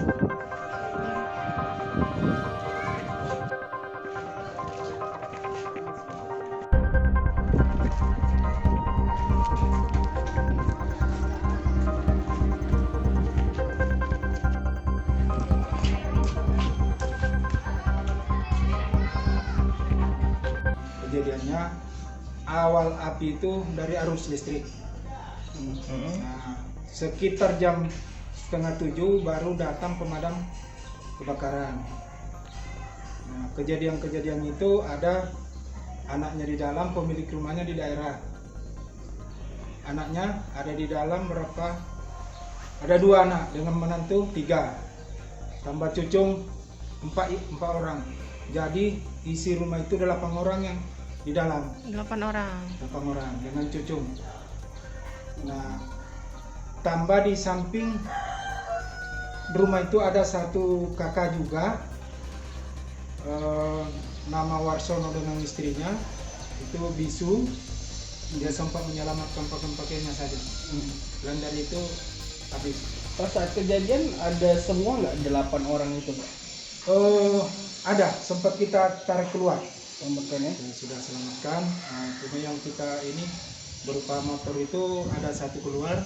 Kejadiannya awal api itu dari arus listrik. Nah, sekitar jam 6:30 baru datang pemadam kebakaran. Nah, kejadian-kejadian itu ada anaknya di dalam, pemilik rumahnya di daerah. Anaknya ada di dalam berapa? Ada 2 anak dengan menantu 3, tambah cucung 4 orang. Jadi isi rumah itu 8 orang yang di dalam. 8 orang. 8 orang dengan cucung. Nah, tambah di samping rumah itu ada satu kakak juga, nama Warsono dengan istrinya, itu bisu. Dia sempat menyelamatkan pakaian-pakaiannya saja. Dan dari itu habis. Pas saat kejadian ada semua nggak 8 orang itu, Pak? Ada, sempat kita tarik keluar. Selamatkan ya? Sudah selamatkan. Nah, cuma yang kita ini berupa motor itu ada 1 keluar.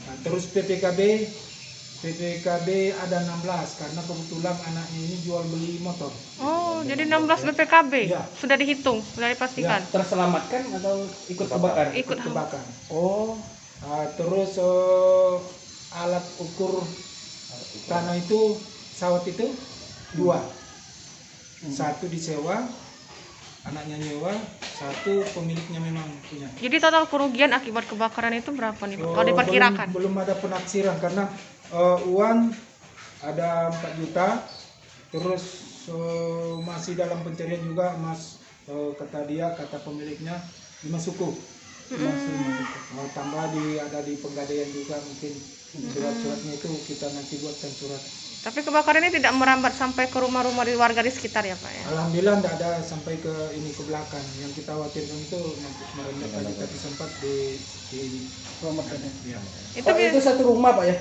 Nah, terus PPKB ada 16 karena kebetulan anaknya ini jual beli motor. Oh, jadi 16 BPKB Ya. sudah dihitung, sudah dipastikan. Terselamatkan atau ikut kebakar? Ikut kebakar. Oh, Terus alat ukur tanah itu, sawat itu 2. 1 disewa, anaknya nyewa, 1 pemiliknya memang punya. Jadi total kerugian akibat kebakaran itu berapa nih, Pak? Kalau diperkirakan? Belum ada penaksiran karena uang ada 4 juta, terus masih dalam pencarian juga, Mas. Kata pemiliknya 5 suku. Tambah ada di Penggadaian juga, mungkin surat-suratnya itu kita nanti buatkan surat. Tapi kebakaran ini tidak merambat sampai ke rumah-rumah di warga di sekitar ya, Pak ya? Alhamdulillah tidak ada sampai ke belakang. Yang kita khawatirkan itu merendam tadi, tapi sempat di selamatkan ya. ya. Itu satu rumah, Pak ya?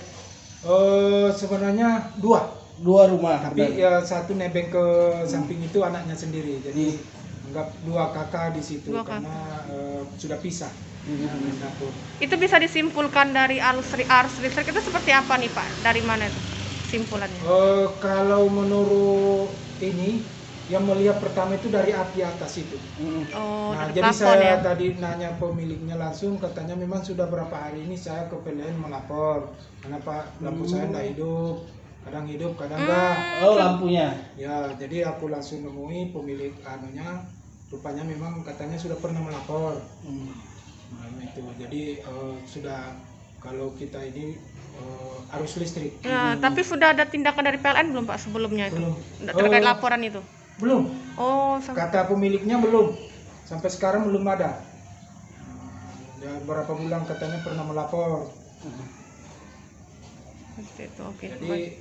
Sebenarnya 2 rumah. tapi ya 1 nebeng ke samping itu anaknya sendiri. Jadi anggap 2 kakak di situ karena sudah pisah. Itu bisa disimpulkan dari arus listrik itu seperti apa nih, Pak? Dari mana itu simpulannya? Kalau menurut ini yang melihat pertama itu dari api atas itu. Oh, Nah, dari jadi plafon saya ya? tadi nanya pemiliknya langsung, katanya memang sudah berapa hari ini saya ke PLN melapor. Kenapa lampu saya tidak hidup, kadang enggak. Oh, lampunya. Ya, jadi aku langsung nemui pemilik anunya, rupanya memang katanya sudah pernah melapor. Nah, itu jadi sudah, kalau kita ini arus listrik. Nah, tapi sudah ada tindakan dari PLN belum, Pak, sebelumnya itu? Belum. Terkait laporan itu? Belum. Oh, Kata pemiliknya belum. Sampai sekarang belum ada. Ya, berapa bulan katanya pernah melapor. itu oke. Jadi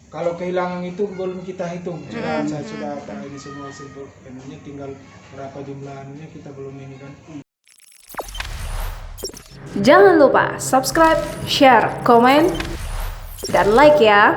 kalau kehilangan itu belum kita hitung. Saya sudah tahu ini semua simpul. Anunya tinggal berapa jumlah anunya kita belum ini kan. Jangan lupa subscribe, share, komen, dan like ya.